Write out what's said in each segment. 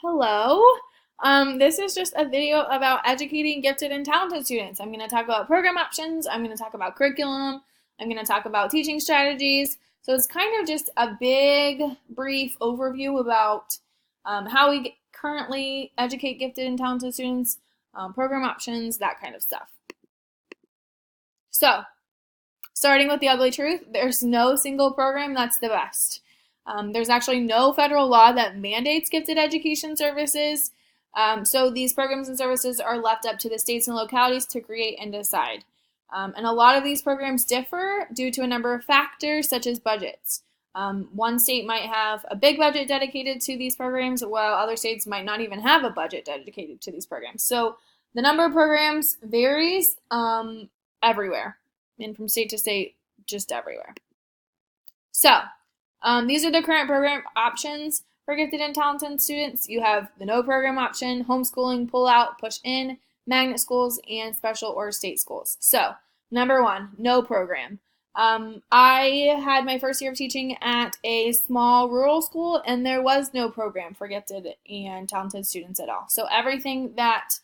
Hello. This is just a video about educating gifted and talented students. I'm going to talk about program options. I'm going to talk about curriculum. I'm going to talk about teaching strategies. So it's kind of just a big, brief overview about how we currently educate gifted and talented students, program options, that kind of stuff. So, starting with the ugly truth, there's no single program that's the best. There's actually no federal law that mandates gifted education services. So these programs and services are left up to the states and localities to create and decide. And a lot of these programs differ due to a number of factors, such as budgets. One state might have a big budget dedicated to these programs, while other states might not even have a budget dedicated to these programs. So the number of programs varies everywhere, and from state to state, just everywhere. So these are the current program options for gifted and talented students. You have the no program option, homeschooling, pull out, push in, magnet schools, and special or state schools. So number one, no program. I had my first year of teaching at a small rural school, and there was no program for gifted and talented students at all. So everything that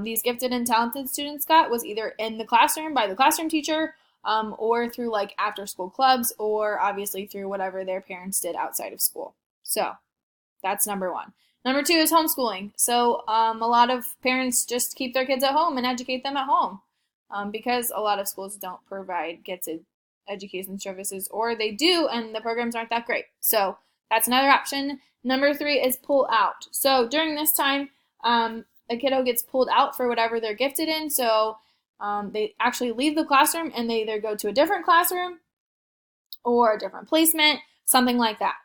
these gifted and talented students got was either in the classroom by the classroom teacher, or through like after school clubs, or obviously through whatever their parents did outside of school. So that's number one. Number two is homeschooling. So a lot of parents just keep their kids at home and educate them at home, because a lot of schools don't provide gifted education services, or they do and the programs aren't that great. So that's another option. Number three is pull out. So during this time, a kiddo gets pulled out for whatever they're gifted in. So they actually leave the classroom and they either go to a different classroom or a different placement, something like that.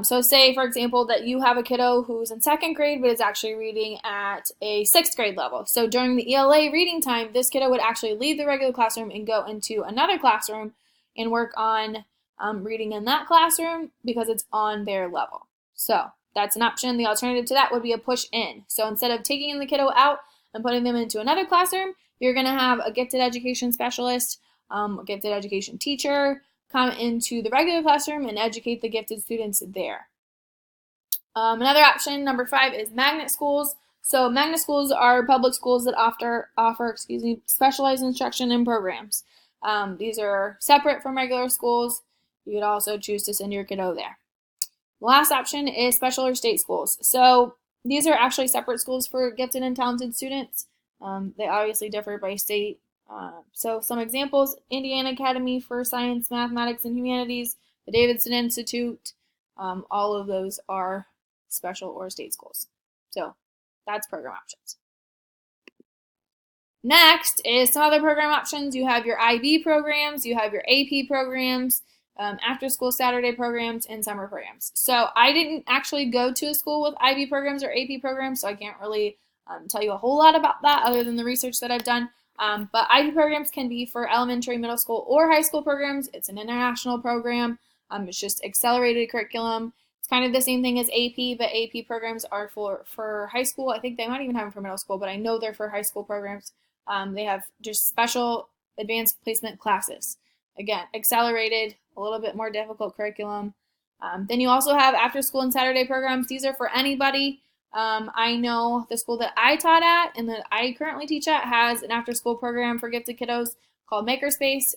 So say, for example, that you have a kiddo who's in second grade but is actually reading at a sixth grade level. So during the ELA reading time, this kiddo would actually leave the regular classroom and go into another classroom and work on reading in that classroom because it's on their level. So that's an option. The alternative to that would be a push in. So instead of taking the kiddo out and putting them into another classroom, you're going to have a gifted education specialist, a gifted education teacher come into the regular classroom and educate the gifted students there. Another option, number five, is magnet schools. So magnet schools are public schools that offer specialized instruction and programs. These are separate from regular schools. You could also choose to send your kiddo there. The last option is special or state schools. So these are actually separate schools for gifted and talented students. They obviously differ by state. So some examples: Indiana Academy for Science, Mathematics, and Humanities, the Davidson Institute, all of those are special or state schools. So that's program options. Next is some other program options. You have your IB programs, you have your AP programs, after school Saturday programs, and summer programs. So I didn't actually go to a school with IB programs or AP programs, so I can't really tell you a whole lot about that other than the research that I've done. But IB programs can be for elementary, middle school, or high school programs. It's an international program. It's just accelerated curriculum. It's kind of the same thing as AP, but AP programs are for high school. I think they might even have them for middle school, but I know they're for high school programs. They have just special advanced placement classes. Again, accelerated, a little bit more difficult curriculum. Then you also have after school and Saturday programs. These are for anybody. I know the school that I taught at and that I currently teach at has an after school program for gifted kiddos called Makerspace.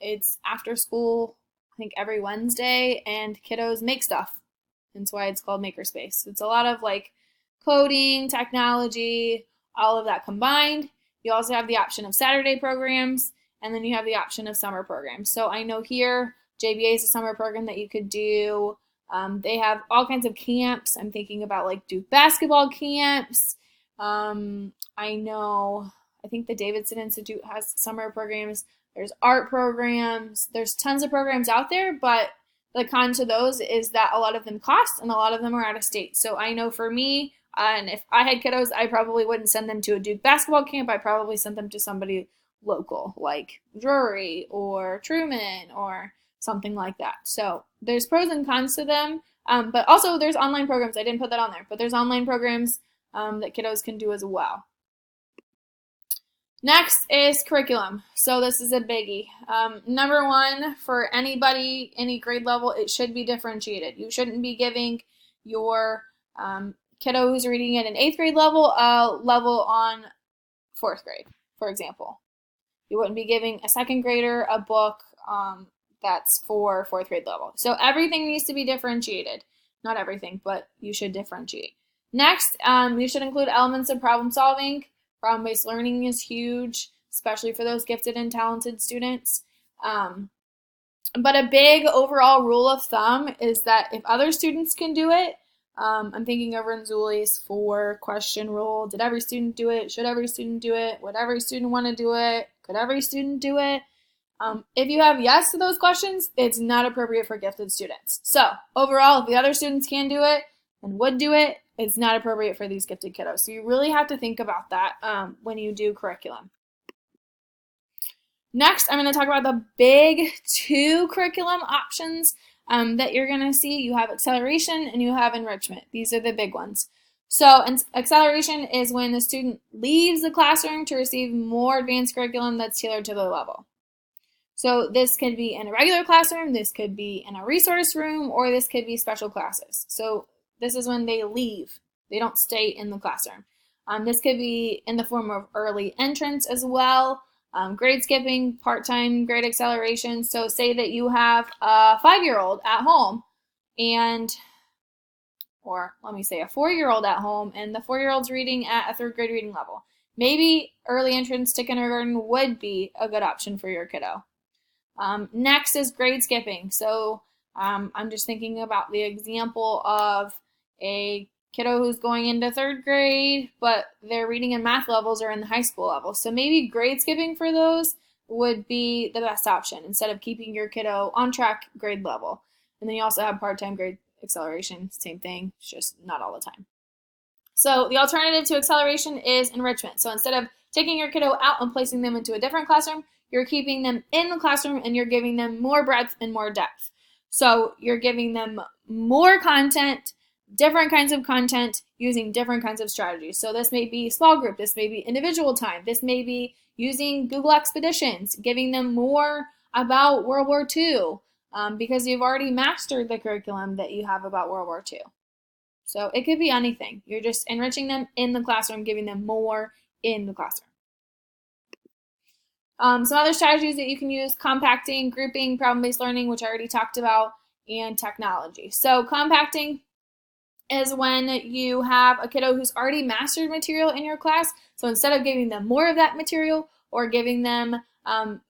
It's after school, I think every Wednesday, and kiddos make stuff. That's why it's called Makerspace. It's a lot of like coding, technology, all of that combined. You also have the option of Saturday programs, and then you have the option of summer programs. So I know here JBA is a summer program that you could do. They have all kinds of camps. I'm thinking about like Duke basketball camps. I think the Davidson Institute has summer programs. There's art programs. There's tons of programs out there, but the con to those is that a lot of them cost and a lot of them are out of state. So I know for me, and if I had kiddos, I probably wouldn't send them to a Duke basketball camp. I probably sent them to somebody local, like Drury or Truman or something like that. So there's pros and cons to them, but also there's online programs. I didn't put that on there, but there's online programs that kiddos can do as well. Next is curriculum. So this is a biggie. Number one, for anybody, any grade level, it should be differentiated. You shouldn't be giving your kiddo who's reading at an 8th grade level a level on 4th grade, for example. You wouldn't be giving a 2nd grader a book that's for 4th grade level. So everything needs to be differentiated. Not everything, but you should differentiate. Next, you should include elements of problem solving. Problem-based learning is huge, especially for those gifted and talented students. But a big overall rule of thumb is that if other students can do it, I'm thinking over in Zuli's 4-question rule. Did every student do it? Should every student do it? Would every student want to do it? Could every student do it? If you have yes to those questions, it's not appropriate for gifted students. So overall, if the other students can do it and would do it, it's not appropriate for these gifted kiddos. So you really have to think about that when you do curriculum. Next, I'm going to talk about the big 2 curriculum options that you're going to see. You have acceleration and you have enrichment. These are the big ones. So acceleration is when the student leaves the classroom to receive more advanced curriculum that's tailored to their level. So this could be in a regular classroom, this could be in a resource room, or this could be special classes. So this is when they leave. They don't stay in the classroom. This could be in the form of early entrance as well. Grade skipping, part-time grade acceleration. So say that you have a 5-year-old at home or let me say a 4-year-old at home, and the 4-year-old's reading at a 3rd grade reading level. Maybe early entrance to kindergarten would be a good option for your kiddo. Next is grade skipping. So I'm just thinking about the example of a kiddo who's going into 3rd grade, but their reading and math levels are in the high school level. So maybe grade skipping for those would be the best option instead of keeping your kiddo on track grade level. And then you also have part-time grade acceleration, same thing, it's just not all the time. So the alternative to acceleration is enrichment. So instead of taking your kiddo out and placing them into a different classroom, you're keeping them in the classroom and you're giving them more breadth and more depth. So you're giving them more content, different kinds of content using different kinds of strategies. So this may be small group, this may be individual time, this may be using Google Expeditions, giving them more about World War II because you've already mastered the curriculum that you have about World War II. So it could be anything. You're just enriching them in the classroom, giving them more in the classroom. Some other strategies that you can use: compacting, grouping, problem-based learning, which I already talked about, and technology. So compacting is when you have a kiddo who's already mastered material in your class. So instead of giving them more of that material or giving them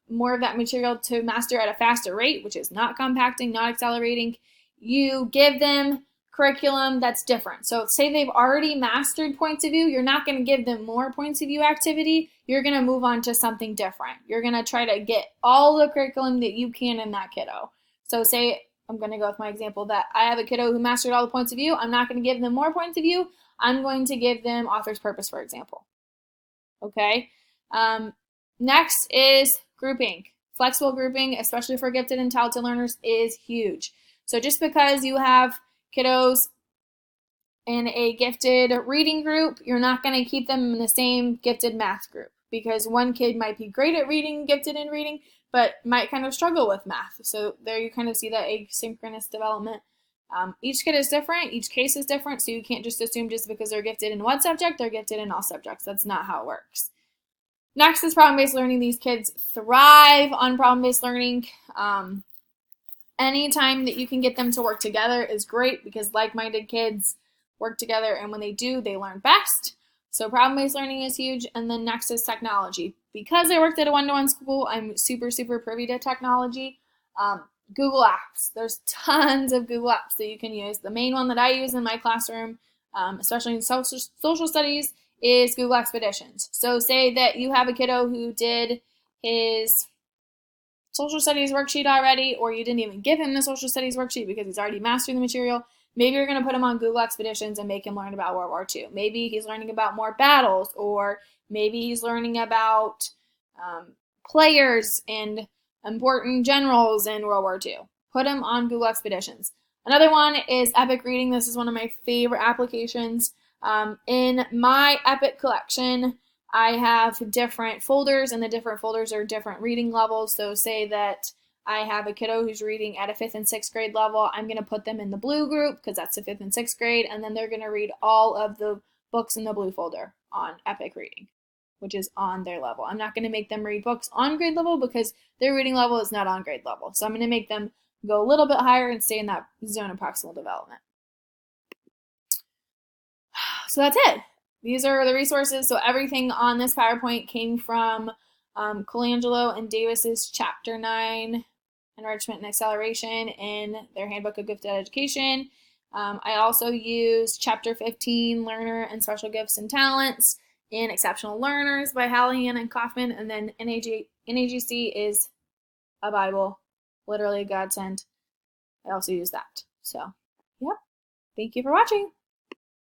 more of that material to master at a faster rate, which is not compacting, not accelerating, you give them curriculum that's different. So say they've already mastered points of view, you're not going to give them more points of view activity, you're going to move on to something different. You're going to try to get all the curriculum that you can in that kiddo. So say, I'm going to go with my example that I have a kiddo who mastered all the points of view, I'm not going to give them more points of view, I'm going to give them author's purpose, for example. Okay? Next is grouping. Flexible grouping, especially for gifted and talented learners, is huge. So just because you have kiddos in a gifted reading group, you're not going to keep them in the same gifted math group because one kid might be great at reading, gifted in reading, but might kind of struggle with math. So there you kind of see that asynchronous development. Each kid is different, each case is different, so you can't just assume just because they're gifted in one subject, they're gifted in all subjects. That's not how it works. Next is problem-based learning. These kids thrive on problem-based learning. Anytime that you can get them to work together is great because like-minded kids work together, and when they do, they learn best. So problem-based learning is huge. And then next is technology. Because I worked at a one-to-one school, I'm super, super privy to technology. Google Apps. There's tons of Google Apps that you can use. The main one that I use in my classroom, especially in social studies, is Google Expeditions. So say that you have a kiddo who did his social studies worksheet already, or you didn't even give him the social studies worksheet because he's already mastered the material. Maybe you're going to put him on Google Expeditions and make him learn about World War II. Maybe he's learning about more battles, or maybe he's learning about players and important generals in World War II. Put him on Google Expeditions. Another one is Epic Reading. This is one of my favorite applications. In my Epic collection, I have different folders, and the different folders are different reading levels. So say that I have a kiddo who's reading at a 5th and 6th grade level. I'm going to put them in the blue group because that's the 5th and 6th grade, and then they're going to read all of the books in the blue folder on Epic Reading, which is on their level. I'm not going to make them read books on grade level because their reading level is not on grade level. So I'm going to make them go a little bit higher and stay in that zone of proximal development. So that's it. These are the resources. So everything on this PowerPoint came from Colangelo and Davis's Chapter 9, Enrichment and Acceleration, in their Handbook of Gifted Education. I also used Chapter 15, Learner and Special Gifts and Talents, in Exceptional Learners by Hallahan and Kaufman, and then NAGC is a Bible, literally a godsend. I also use that. So, yep. Thank you for watching.